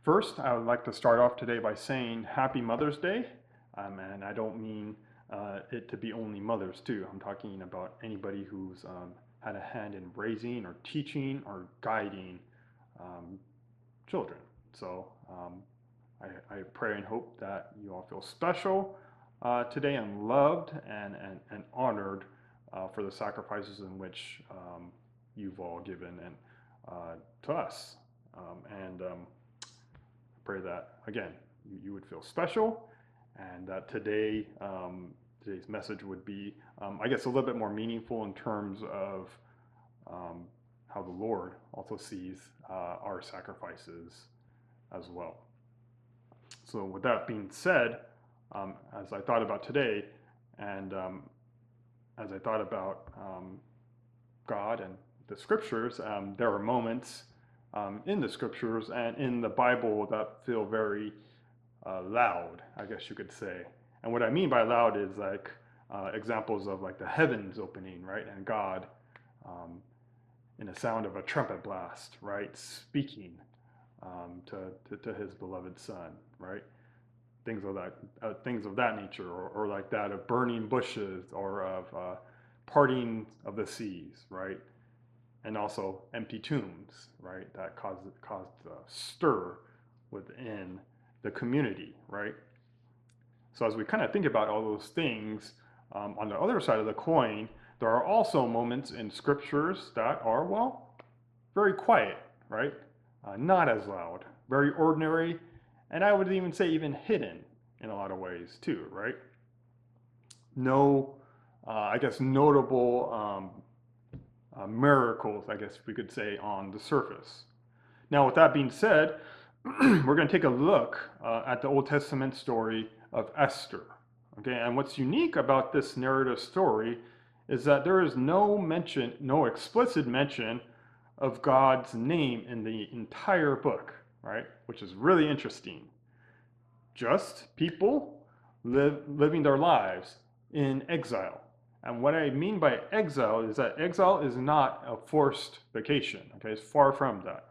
First, I would like to start off today by saying Happy Mother's Day. And I don't mean it to be only mothers too. I'm talking about anybody who's had a hand in raising or teaching or guiding um, children. So I pray and hope that you all feel special today and loved and honored for the sacrifices in which you've all given and to us. And pray that, again, you would feel special and that today's message would be, I guess, a little bit more meaningful in terms of how the Lord also sees our sacrifices as well. So with that being said, as I thought about today and as I thought about God and the scriptures, there are moments in the scriptures and in the Bible that feel very loud, I guess you could say. And what I mean by loud is like examples of like the heavens opening, right? And God in the sound of a trumpet blast, right? Speaking to his beloved son, right? Things of that nature, or like that of burning bushes, or of parting of the seas, right? And also empty tombs, right? That caused a stir within the community, right? So as we kind of think about all those things, on the other side of the coin, there are also moments in scriptures that are, well, very quiet, right? Not as loud, very ordinary, and I would even say even hidden in a lot of ways too, right? No, I guess, notable miracles, I guess we could say, on the surface. Now, with that being said, we're going to take a look at the Old Testament story of Esther. Okay, and what's unique about this narrative story is that there is no explicit mention of God's name in the entire book, right? Which is really interesting. Just people living their lives in exile. And what I mean by exile is that exile is not a forced vacation, okay? It's far from that.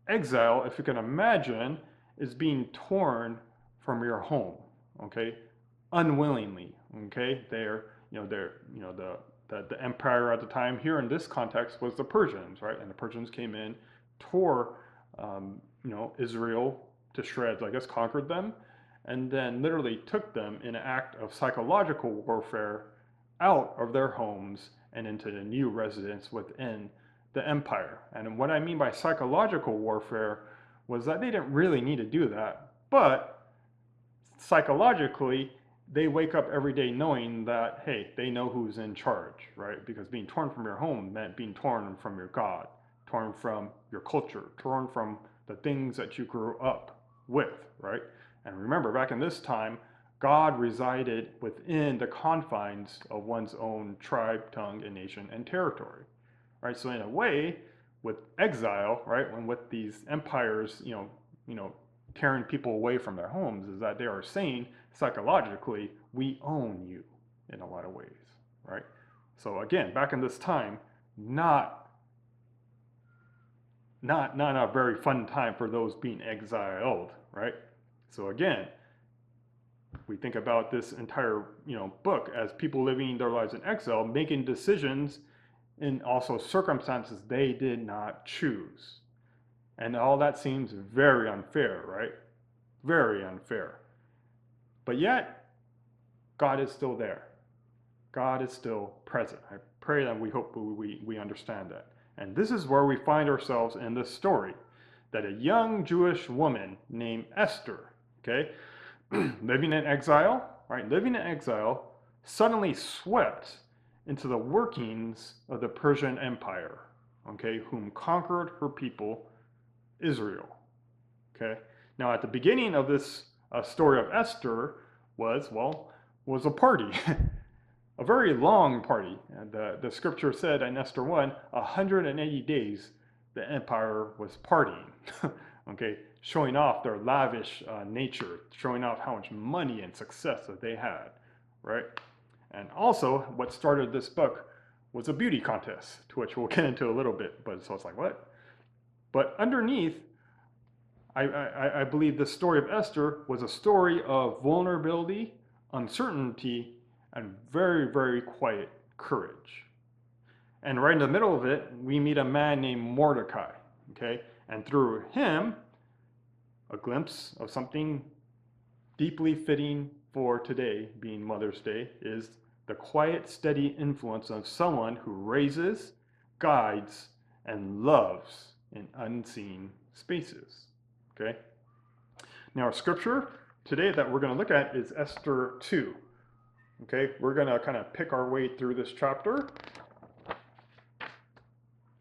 Exile, if you can imagine, is being torn from your home, okay? Unwillingly, okay? The empire at the time here in this context was the Persians, right? And the Persians came in, tore, Israel to shreds, I guess, conquered them, and then literally took them in an act of psychological warfare out of their homes and into a new residence within the empire. And what I mean by psychological warfare was that they didn't really need to do that, but psychologically, they wake up every day knowing that, hey, they know who's in charge, right? Because being torn from your home meant being torn from your God, torn from your culture, torn from the things that you grew up with, right? And remember, back in this time, God resided within the confines of one's own tribe, tongue, and nation and territory, right? So in a way, with exile, right, when with these empires, tearing people away from their homes, is that they are saying psychologically, we own you in a lot of ways, right? So again, back in this time, not a very fun time for those being exiled, right? So again, we think about this entire book as people living their lives in exile, making decisions in also circumstances they did not choose. And all that seems very unfair, right? Very unfair. But yet, God is still there. God is still present. I pray that we hope we understand that. And this is where we find ourselves in this story, that a young Jewish woman named Esther, okay, living in exile, right? Living in exile, suddenly swept into the workings of the Persian Empire, okay, whom conquered her people, Israel, okay? Now, at the beginning of this story of Esther was a party, a very long party. And the scripture said in Esther 1, 180 days the empire was partying, okay, showing off their lavish nature, showing off how much money and success that they had, right? And also, what started this book was a beauty contest, to which we'll get into a little bit. But so it's like, what? But underneath I believe the story of Esther was a story of vulnerability, uncertainty, and very, very quiet courage. And right in the middle of it, we meet a man named Mordecai. Okay? And through him, a glimpse of something deeply fitting for today, being Mother's Day, is the quiet, steady influence of someone who raises, guides, and loves in unseen spaces. Okay? Now, our scripture today that we're going to look at is Esther 2. Okay? We're going to kind of pick our way through this chapter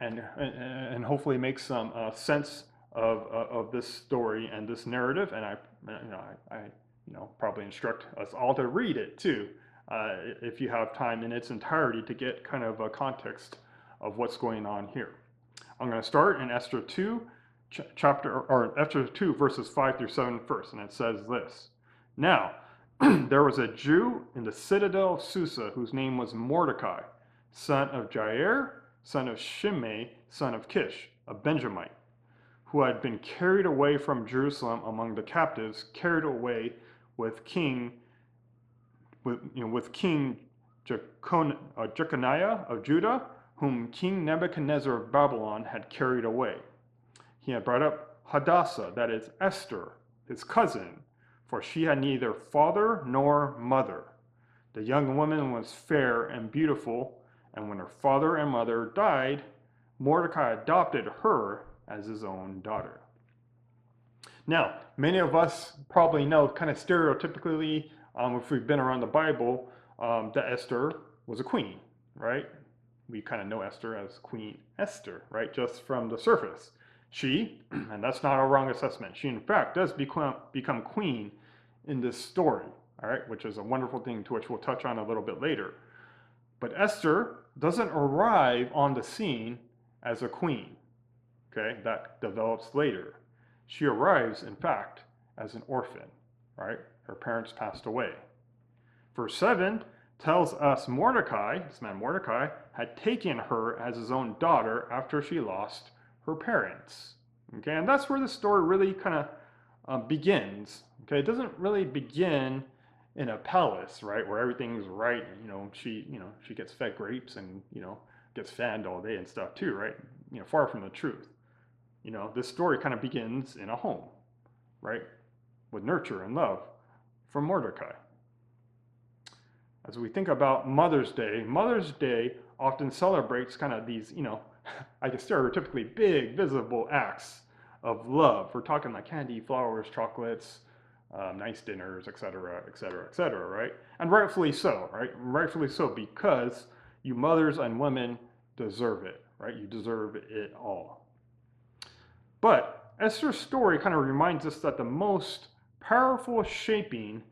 and hopefully make some sense of this story and this narrative. And I probably instruct us all to read it too, if you have time in its entirety to get kind of a context of what's going on here. I'm going to start in Esther 2, Esther 2 verses 5 through 7 first, and it says this. Now, there was a Jew in the citadel of Susa whose name was Mordecai, son of Jair, son of Shimei, son of Kish, a Benjamite, who had been carried away from Jerusalem among the captives, carried away with King Jeconiah of Judah, whom King Nebuchadnezzar of Babylon had carried away. He had brought up Hadassah, that is Esther, his cousin, for she had neither father nor mother. The young woman was fair and beautiful, and when her father and mother died, Mordecai adopted her as his own daughter. Now, many of us probably know, kind of stereotypically, if we've been around the Bible, that Esther was a queen, right? We kind of know Esther as Queen Esther, right? Just from the surface. She, and that's not a wrong assessment, she in fact does become queen in this story, all right? Which is a wonderful thing to which we'll touch on a little bit later. But Esther doesn't arrive on the scene as a queen, okay? That develops later. She arrives, in fact, as an orphan, right? Her parents passed away. Verse 7 tells us Mordecai, this man Mordecai, had taken her as his own daughter after she lost her parents. Okay, and that's where the story really kind of begins. Okay, it doesn't really begin in a palace, right, where everything's right. She gets fed grapes and gets fanned all day and stuff too, right? Far from the truth. This story kind of begins in a home, right, with nurture and love from Mordecai. As we think about Mother's Day often celebrates kind of these, I guess stereotypically big, visible acts of love. We're talking like candy, flowers, chocolates, nice dinners, etc., etc., etc., right? And rightfully so, right? Rightfully so, because you mothers and women deserve it, right? You deserve it all. But Esther's story kind of reminds us that the most powerful shaping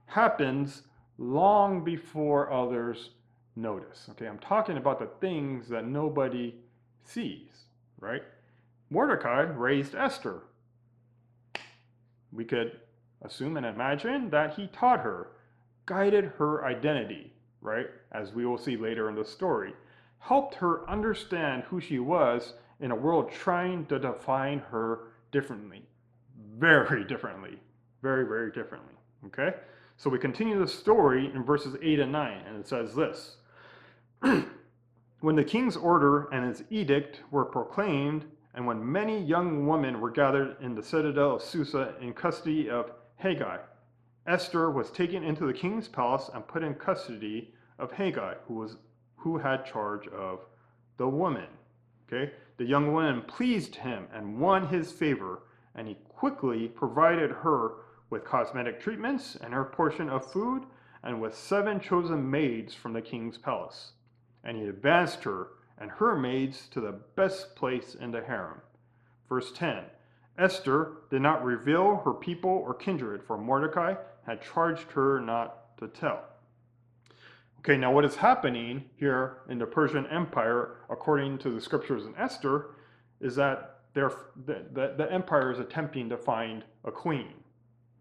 happens long before others notice. Okay, I'm talking about the things that nobody sees, right? Mordecai raised Esther. We could assume and imagine that he taught her, guided her identity, right? As we will see later in the story, helped her understand who she was in a world trying to define her differently, very differently, very, very differently, okay? So we continue the story in verses 8 and 9, and it says this. When the king's order and his edict were proclaimed, and when many young women were gathered in the citadel of Susa in custody of Haggai, Esther was taken into the king's palace and put in custody of Haggai, who had charge of the woman. Okay? The young woman pleased him and won his favor, and he quickly provided her with cosmetic treatments and her portion of food, and with 7 chosen maids from the king's palace. And he advanced her and her maids to the best place in the harem. Verse 10, Esther did not reveal her people or kindred, for Mordecai had charged her not to tell. Okay, now what is happening here in the Persian Empire, according to the scriptures in Esther, is that the empire is attempting to find a queen.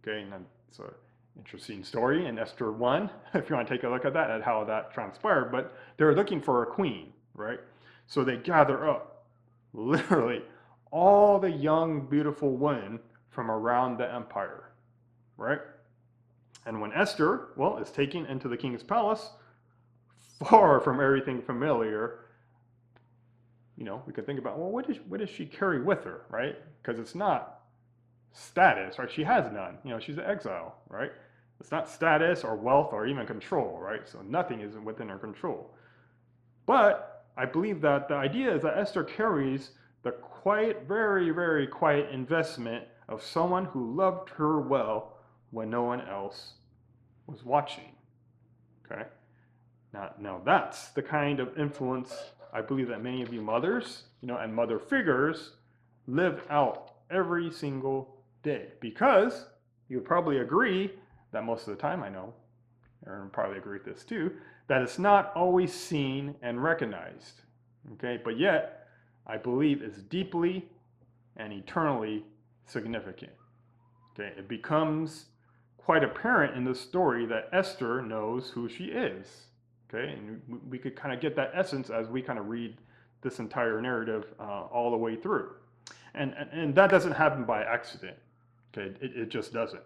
Okay, and it's an interesting story in Esther 1, if you want to take a look at that, at how that transpired, but they're looking for a queen, right? So they gather up, literally, all the young, beautiful women from around the empire, right? And when Esther, well, is taken into the king's palace, far from everything familiar, we could think about, well, what does she carry with her, right? Because it's not status, right? She has none. She's an exile, right? It's not status or wealth or even control, right? So nothing is within her control. But I believe that the idea is that Esther carries the quiet, very, very quiet investment of someone who loved her well when no one else was watching. Okay? Now that's the kind of influence I believe that many of you mothers, and mother figures live out every single day. Because you would probably agree that most of the time, I know, Aaron would probably agree with this too, that it's not always seen and recognized. Okay, but yet I believe it's deeply and eternally significant. Okay, it becomes quite apparent in the story that Esther knows who she is. Okay, and we could kind of get that essence as we kind of read this entire narrative all the way through. And that doesn't happen by accident. Okay, it just doesn't.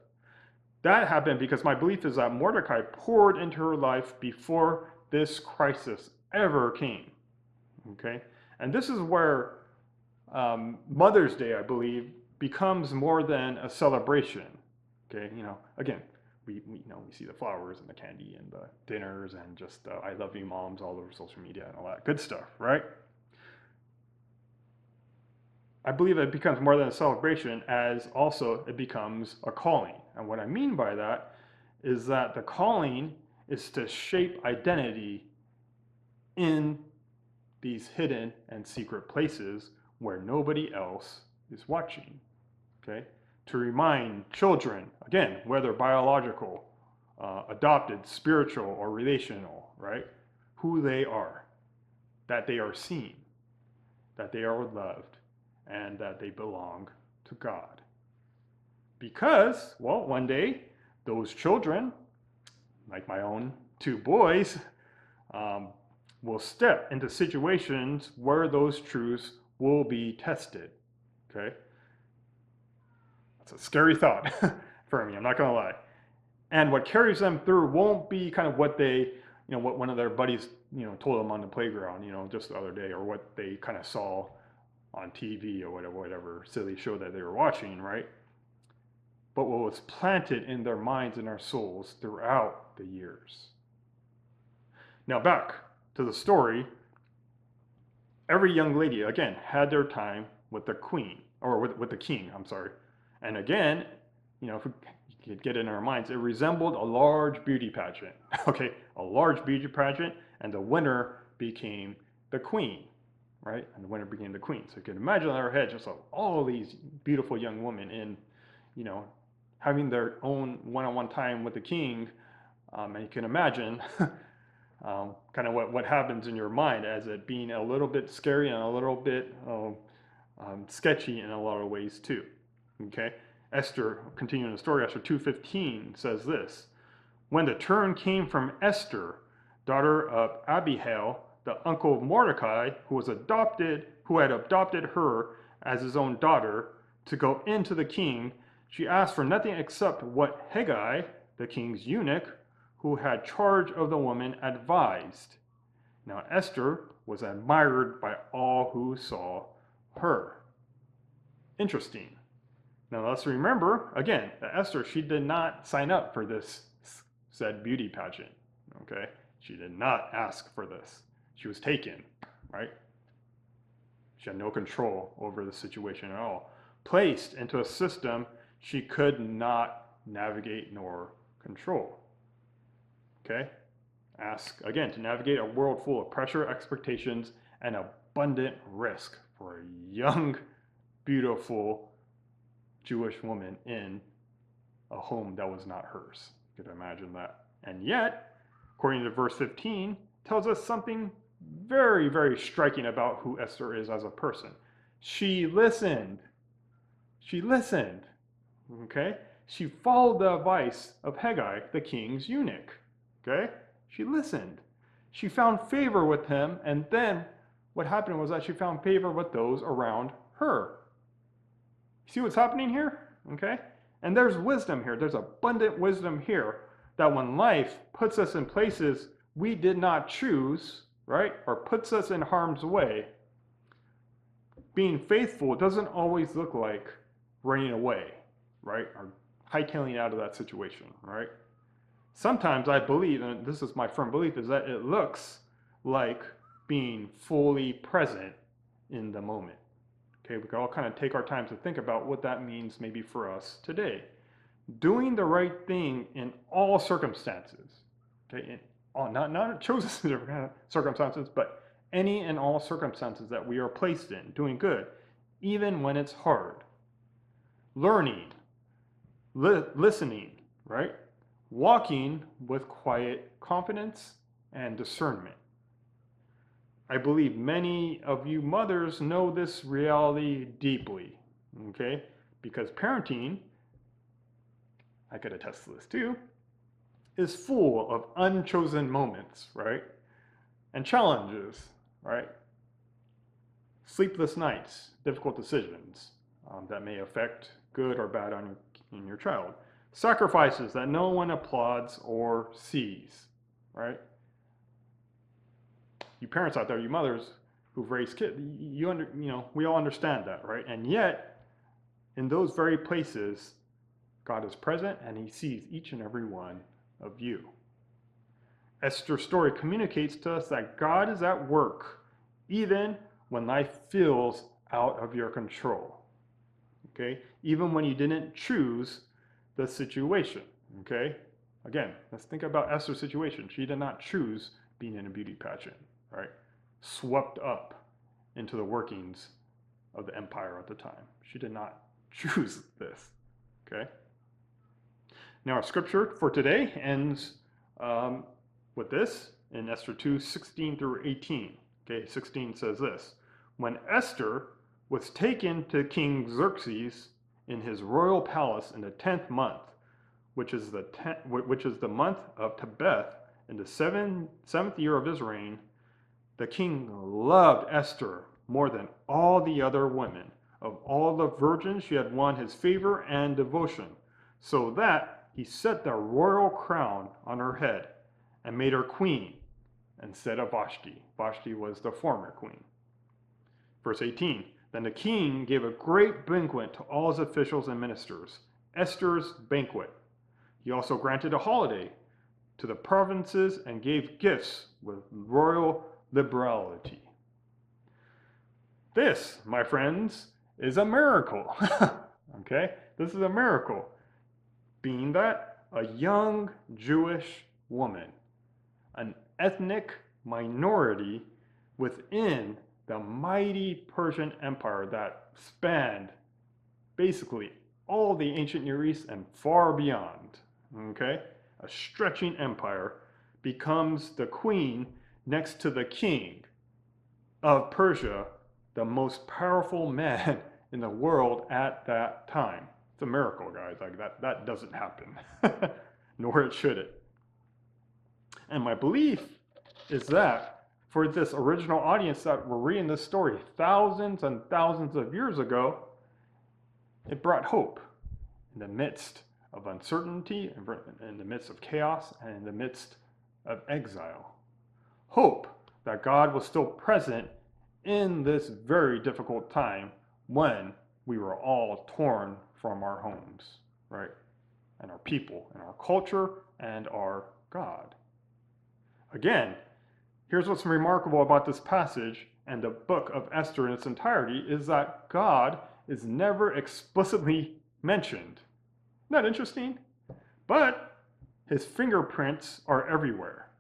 That happened because my belief is that Mordecai poured into her life before this crisis ever came. Okay, and this is where Mother's Day, I believe, becomes more than a celebration. Okay, again, we see the flowers and the candy and the dinners and just I love you moms all over social media and all that good stuff, right? I believe it becomes more than a celebration, as also it becomes a calling. And what I mean by that is that the calling is to shape identity in these hidden and secret places where nobody else is watching. Okay? To remind children, again, whether biological, adopted, spiritual, or relational, right, who they are, that they are seen, that they are loved, and that they belong to God. Because, well, one day, those children, like my own two boys, will step into situations where those truths will be tested. Okay? That's a scary thought for me, I'm not going to lie. And what carries them through won't be kind of what they, what one of their buddies, told them on the playground, just the other day, or what they kind of saw on TV or whatever silly show that they were watching, right? But what was planted in their minds and their souls throughout the years. Now back to the story. Every young lady, again, had their time with the queen, or with the king, I'm sorry. And again, if we could get it in our minds, it resembled a large beauty pageant. Okay, a large beauty pageant, and the winner became the queen, right? And the winner became the queen. So you can imagine in our head just all these beautiful young women in, having their own one-on-one time with the king. And you can imagine kind of what happens in your mind as it being a little bit scary and a little bit sketchy in a lot of ways too. Okay, Esther, continuing the story, Esther 2:15 says this: when the turn came from Esther, daughter of Abihail, the uncle of Mordecai, who had adopted her as his own daughter, to go into the king, she asked for nothing except what Haggai, the king's eunuch, who had charge of the woman, advised. Now Esther was admired by all who saw her. Interesting. Now let's remember, again, that Esther, she did not sign up for this said beauty pageant. Okay? She did not ask for this. She was taken, right? She had no control over the situation at all. Placed into a system she could not navigate nor control. Okay? Ask, again, to navigate a world full of pressure, expectations, and abundant risk for a young, beautiful Jewish woman in a home that was not hers. You could imagine that. And yet, according to verse 15, tells us something very, very striking about who Esther is as a person. She listened. She listened. Okay? She followed the advice of Haggai, the king's eunuch. Okay? She listened. She found favor with him, and then what happened was that she found favor with those around her. See what's happening here? okay? And there's wisdom here. There's abundant wisdom here that when life puts us in places we did not choose, right, or puts us in harm's way, being faithful doesn't always look like running away, right, or hightailing out of that situation, right? Sometimes I believe, and this is my firm belief, is that it looks like being fully present in the moment. Okay, we can all kind of take our time to think about what that means maybe for us today. Doing the right thing in all circumstances, okay, in all, not chosen circumstances, but any and all circumstances that we are placed in, doing good, even when it's hard. Learning, listening, right? Walking with quiet confidence and discernment. I believe many of you mothers know this reality deeply, okay? Because parenting, I could attest to this too, is full of unchosen moments, right? And challenges, right? Sleepless nights, difficult decisions that may affect good or bad in your child. Sacrifices that no one applauds or sees, right? You parents out there, you mothers who've raised kids, we all understand that, right? And yet, in those very places, God is present and he sees each and every one of you. Esther's story communicates to us that God is at work even when life feels out of your control. Okay? Even when you didn't choose the situation. Okay? Again, let's think about Esther's situation. She did not choose being in a beauty pageant, right? Swept up into the workings of the empire at the time. She did not choose this. Okay? Now, our scripture for today ends with this in Esther 2, 16 through 18. Okay, 16 says this: When Esther was taken to King Xerxes in his royal palace in the 10th month, which is the month of Tebeth, in the seventh year of his reign, the king loved Esther more than all the other women. Of all the virgins, she had won his favor and devotion, so that he set the royal crown on her head and made her queen instead of Vashti. Vashti was the former queen. Verse 18, Then the king gave a great banquet to all his officials and ministers, Esther's banquet. He also granted a holiday to the provinces and gave gifts with royal liberality. This, my friends, is a miracle. Okay? This is a miracle. Being that a young Jewish woman, an ethnic minority within the mighty Persian Empire that spanned basically all the ancient Near East and far beyond, okay? A stretching empire, becomes the queen next to the king of Persia, the most powerful man in the world at that time. It's a miracle, guys. Like that doesn't happen, nor it should it. And my belief is that for this original audience that were reading this story thousands and thousands of years ago, it brought hope in the midst of uncertainty, in the midst of chaos, and in the midst of exile. Hope that God was still present in this very difficult time when we were all torn from our homes, right? And our people, and our culture, and our God. Again, here's what's remarkable about this passage and the book of Esther in its entirety is that God is never explicitly mentioned. Isn't that interesting? But his fingerprints are everywhere.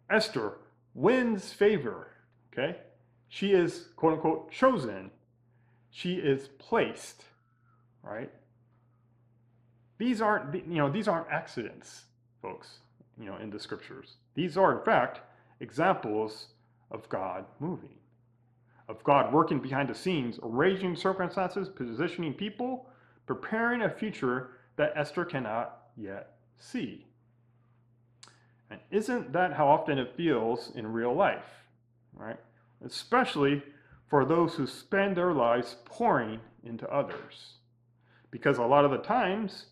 Esther wins favor, okay? She is, quote unquote, chosen. She is placed, right? These aren't accidents, folks, in the scriptures. These are, in fact, examples of God moving, of God working behind the scenes, arranging circumstances, positioning people, preparing a future that Esther cannot yet see. And isn't that how often it feels in real life, right? Especially for those who spend their lives pouring into others. Because a lot of the times,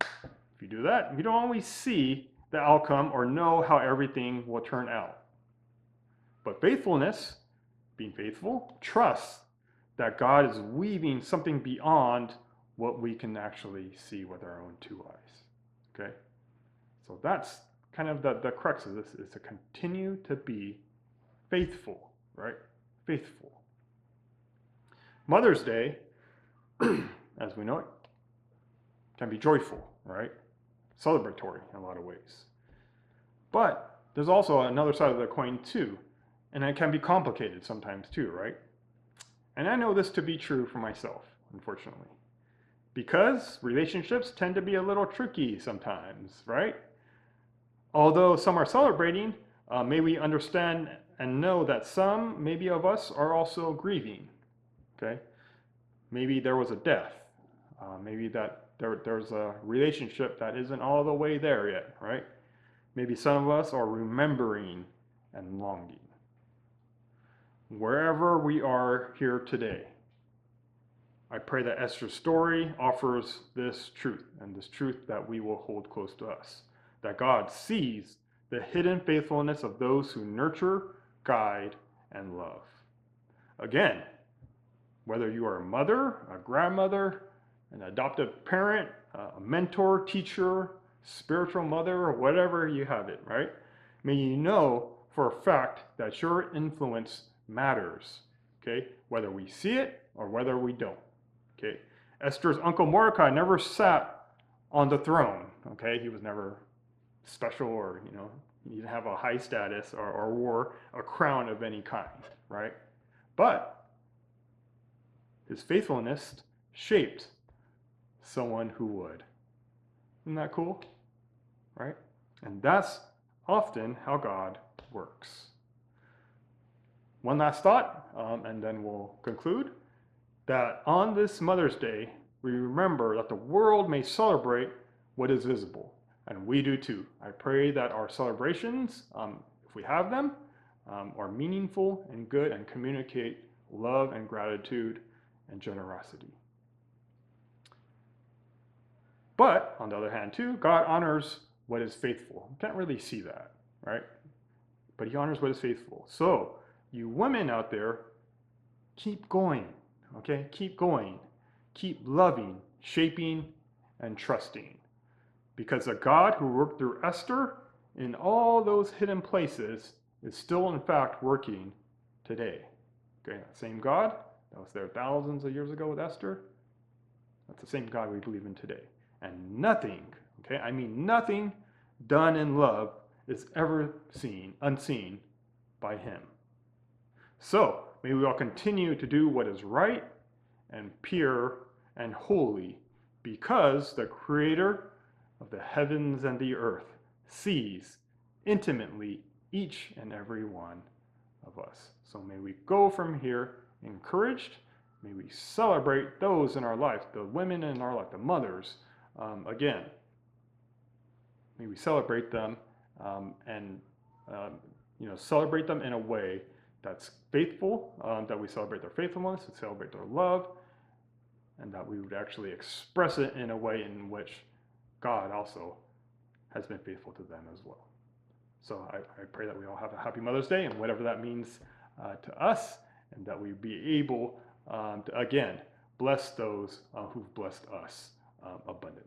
if you do that, you don't always see the outcome or know how everything will turn out. But faithfulness, being faithful, trust that God is weaving something beyond what we can actually see with our own two eyes. Okay? So that's kind of the crux of this, is to continue to be faithful, right? Faithful. Mother's Day, as we know it, can be joyful, right? Celebratory in a lot of ways. But there's also another side of the coin too, and it can be complicated sometimes too, right? And I know this to be true for myself, unfortunately, because relationships tend to be a little tricky sometimes, right? Although some are celebrating, may we understand and know that some, maybe of us, are also grieving, okay? Maybe there was a death. Maybe that there's a relationship that isn't all the way there yet, right? Maybe some of us are remembering and longing. Wherever we are here today, I pray that Esther's story offers this truth, and this truth that we will hold close to us. That God sees the hidden faithfulness of those who nurture, guide, and love. Again, whether you are a mother, a grandmother, an adoptive parent, a mentor, teacher, spiritual mother, or whatever you have it, right? May you know for a fact that your influence matters, okay? Whether we see it or whether we don't, okay? Esther's uncle Mordecai never sat on the throne, okay? He was never special, or, he didn't have a high status or wore a crown of any kind, right? But his faithfulness shaped someone who would. Isn't that cool? Right? And that's often how God works. One last thought, and then we'll conclude, that on this Mother's Day, we remember that the world may celebrate what is visible, and we do too. I pray that our celebrations, if we have them, are meaningful and good and communicate love and gratitude and generosity. But on the other hand too, God honors what is faithful. You can't really see that, right? But he honors what is faithful. So you women out there, keep going, okay? Keep going. Keep loving, shaping, and trusting. Because the God who worked through Esther in all those hidden places is still in fact working today. Okay, that same God that was there thousands of years ago with Esther, that's the same God we believe in today. And nothing, okay, I mean nothing done in love is ever unseen by him. So may we all continue to do what is right and pure and holy, because the Creator of the heavens and the earth sees intimately each and every one of us. So may we go from here encouraged. May we celebrate those in our life, the women in our life, the mothers. Again, may we celebrate them and celebrate them in a way that's faithful, that we celebrate their faithfulness, and celebrate their love, and that we would actually express it in a way in which God also has been faithful to them as well. So I pray that we all have a happy Mother's Day, and whatever that means to us, and that we be able to, again, bless those who've blessed us abundantly.